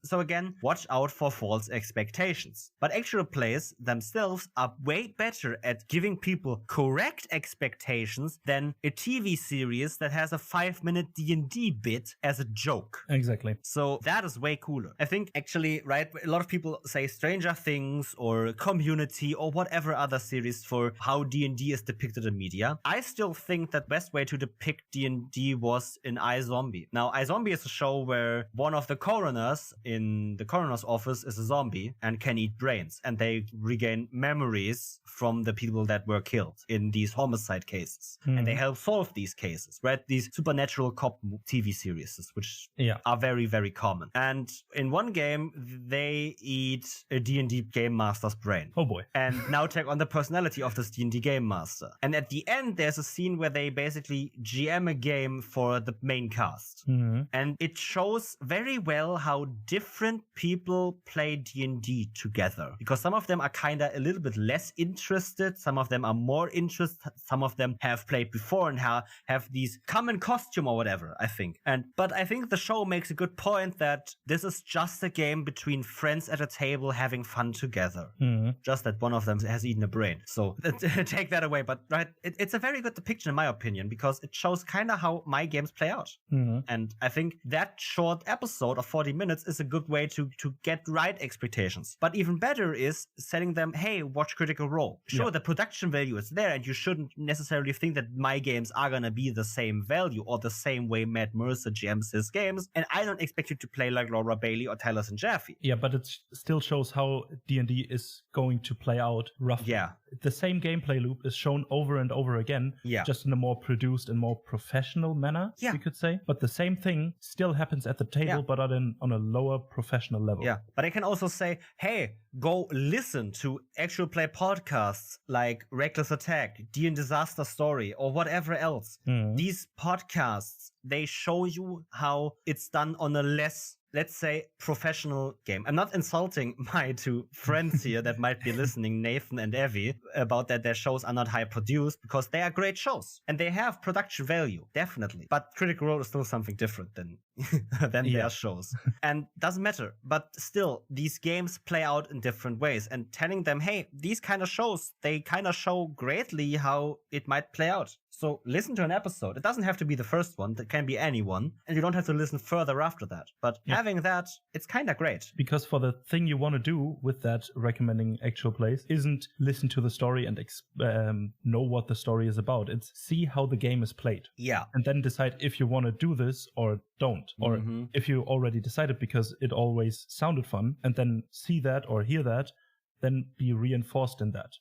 So again, watch out for false expectations. But actual plays themselves are way better at giving people correct expectations than a TV series that has a 5-minute D&D bit as a joke. Exactly. So that is way cooler. I think actually, right, a lot of people say Stranger Things or Community or whatever other series for how D&D is depicted in media. I still think that best way to depict D&D was in iZombie. Now, iZombie is a show where one of the coroners in the coroner's office is a zombie and can eat brains, and they regain memories from the people that were killed in these homicide cases. And they help solve these cases, right? These supernatural cop TV series, which are very, very common. And in one game, they eat a D&D game master's brain. Oh boy. And now take on the personality of this D&D game master. And at the end, there's a scene where they basically GM a game for the main cast. And it shows very well how different people play D&D together. Because some of them are kind of a little bit less interested. Some of them are more interested. Some of them have played before and have these common costume or whatever, I think. But I think the show makes a good point that this is just a game between friends at a table having fun together. Just that one of them has eaten a brain. So take that away. But right, it's a very good depiction in my opinion, because it shows kind of how my games play out. And I think that short episode of 40 minutes is a good way to get right expectations. But even better is setting them, hey, watch Critical Role. Sure, the production value is there, and you shouldn't necessarily think that my games are gonna be the same value or the same way Matt Mercer GMs his games. And I don't expect you to play like Laura Bailey or Tyler St. Jaffe. Yeah, but it still shows how D&D is going to play out roughly. Yeah. The same gameplay loop is shown over and over again, just in a more produced and more professional manner, you could say. But the same thing still happens at the table, but on a lower professional level. Yeah, but I can also say, hey, go listen to actual play podcasts like Reckless Attack, D&D Disaster Story, or whatever else. These podcasts, they show you how it's done on a less, let's say, professional game. I'm not insulting my two friends here that might be listening, Nathan and Evie, about that their shows are not high produced, because they are great shows and they have production value, definitely. But Critical Role is still something different than their shows. And doesn't matter. But still, these games play out in different ways, and telling them, hey, these kind of shows, they kind of show greatly how it might play out. So listen to an episode. It doesn't have to be the first one. It can be any one. And you don't have to listen further after that. But having that, it's kind of great. Because for the thing you want to do with that recommending actual plays isn't listen to the story and know what the story is about. It's see how the game is played. Yeah. And then decide if you want to do this or don't. Or if you already decided because it always sounded fun, and then see that or hear that, then be reinforced in that.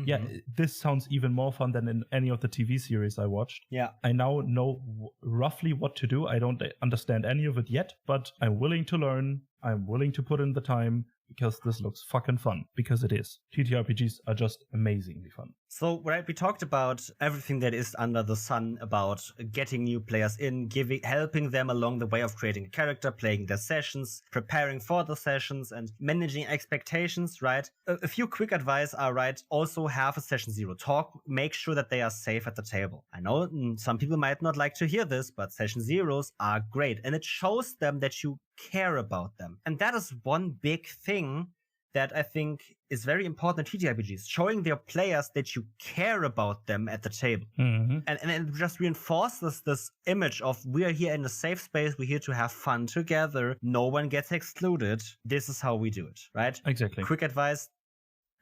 Yeah, this sounds even more fun than in any of the TV series I watched. Yeah. I now know roughly what to do. I don't understand any of it yet, but I'm willing to learn. I'm willing to put in the time because this looks fucking fun. Because it is. TTRPGs are just amazingly fun. So, right, we talked about everything that is under the sun about getting new players in, helping them along the way of creating a character, playing their sessions, preparing for the sessions, and managing expectations, right? A few quick advice are, right, also have a session zero talk. Make sure that they are safe at the table. I know some people might not like to hear this, but session zeros are great. And it shows them that you care about them. And that is one big thing that I think is very important in TTRPGs, showing their players that you care about them at the table. And it just reinforces this image of we are here in a safe space, we're here to have fun together, no one gets excluded, this is how we do it, right? Exactly. Quick advice.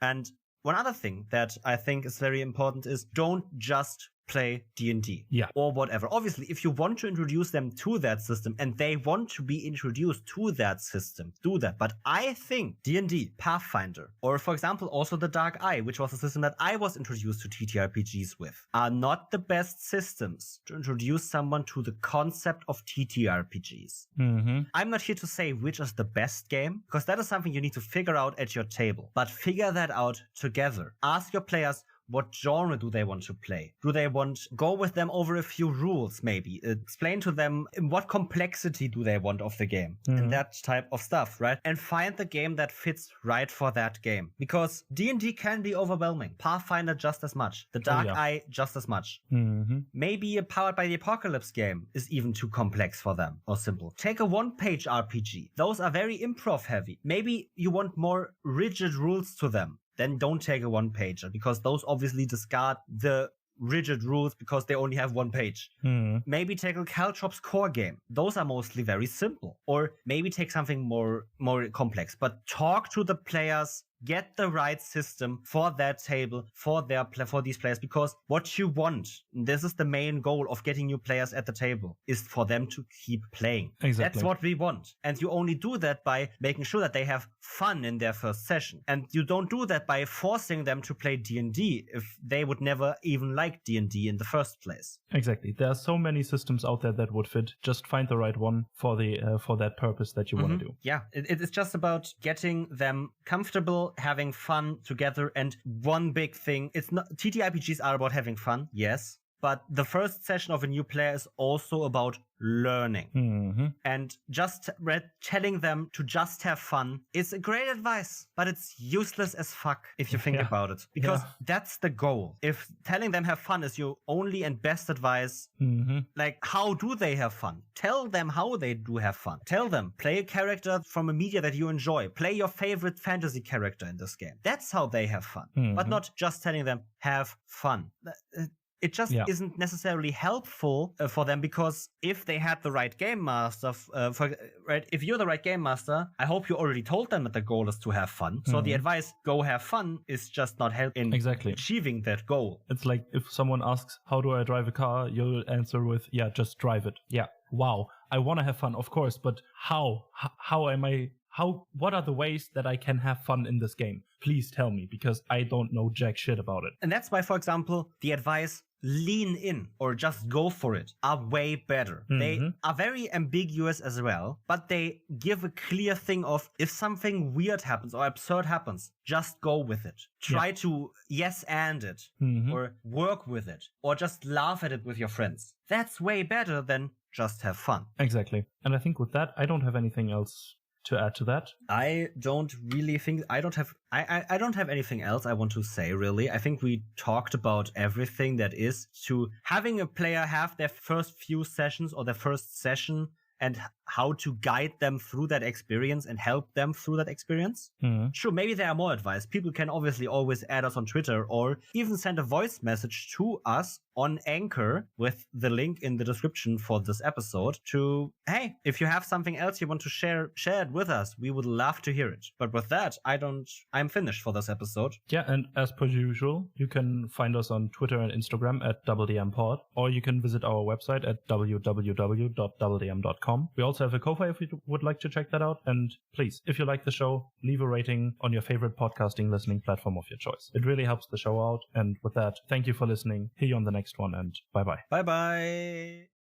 And one other thing that I think is very important is don't just play D&D. Yeah. Or whatever. Obviously, if you want to introduce them to that system and they want to be introduced to that system, do that. But I think D&D, Pathfinder, or for example, also the Dark Eye, which was a system that I was introduced to TTRPGs with, are not the best systems to introduce someone to the concept of TTRPGs. I'm not here to say which is the best game, because that is something you need to figure out at your table. But figure that out together. Ask your players, what genre do they want to play? Do they go with them over a few rules, maybe? Explain to them what complexity do they want of the game? And that type of stuff, right? And find the game that fits right for that game. Because D&D can be overwhelming. Pathfinder just as much. The Dark Eye just as much. Maybe a Powered by the Apocalypse game is even too complex for them, or simple. Take a one-page RPG. Those are very improv heavy. Maybe you want more rigid rules to them. Then don't take a one-pager, because those obviously discard the rigid rules because they only have one page. Maybe take a Caltrops core game. Those are mostly very simple. Or maybe take something more complex. But talk to the players. Get the right system for that table, for these players, because what you want, this is the main goal of getting new players at the table, is for them to keep playing. Exactly. That's what we want. And you only do that by making sure that they have fun in their first session. And you don't do that by forcing them to play D&D if they would never even like D&D in the first place. Exactly. There are so many systems out there that would fit. Just find the right one for that purpose that you want to do. Yeah, it's just about getting them comfortable, having fun together. And one big thing, TTRPGs are about having fun, yes, but the first session of a new player is also about learning. And just telling them to just have fun is a great advice, but it's useless as fuck if you think about it, because that's the goal. If telling them have fun is your only and best advice, like, how do they have fun? Tell them how they do have fun. Tell them, play a character from a media that you enjoy. Play your favorite fantasy character in this game. That's how they have fun, but not just telling them have fun. It just isn't necessarily helpful for them, because if they had the right game master, if you're the right game master, I hope you already told them that the goal is to have fun. So the advice, go have fun, is just not helping achieving that goal. It's like if someone asks, how do I drive a car? You'll answer with, just drive it. Yeah. Wow. I want to have fun, of course, but how? What are the ways that I can have fun in this game? Please tell me, because I don't know jack shit about it. And that's why, for example, the advice, lean in or just go for it, are way better. They are very ambiguous as well, but they give a clear thing of, if something weird happens or absurd happens, just go with it. Try to yes and it, or work with it, or just laugh at it with your friends. That's way better than just have fun. Exactly. And I think with that, I don't have anything else to add to that. I don't have anything else I want to say, really. I think we talked about everything that is to having a player have their first few sessions or their first session, and how to guide them through that experience and help them through that experience. Sure, maybe there are more advice. People can obviously always add us on Twitter, or even send a voice message to us on Anchor with the link in the description for this episode to, hey, if you have something else you want to share it with us. We would love to hear it. But with that, I'm finished for this episode. Yeah, and as per usual, you can find us on Twitter and Instagram at DoubleDMPod, or you can visit our website at www.doubledm.com. We also have a Ko-Fi if you would like to check that out. And please, if you like the show, leave a rating on your favorite podcasting listening platform of your choice. It really helps the show out. And with that, thank you for listening. See you on the next one, and bye-bye. Bye-bye.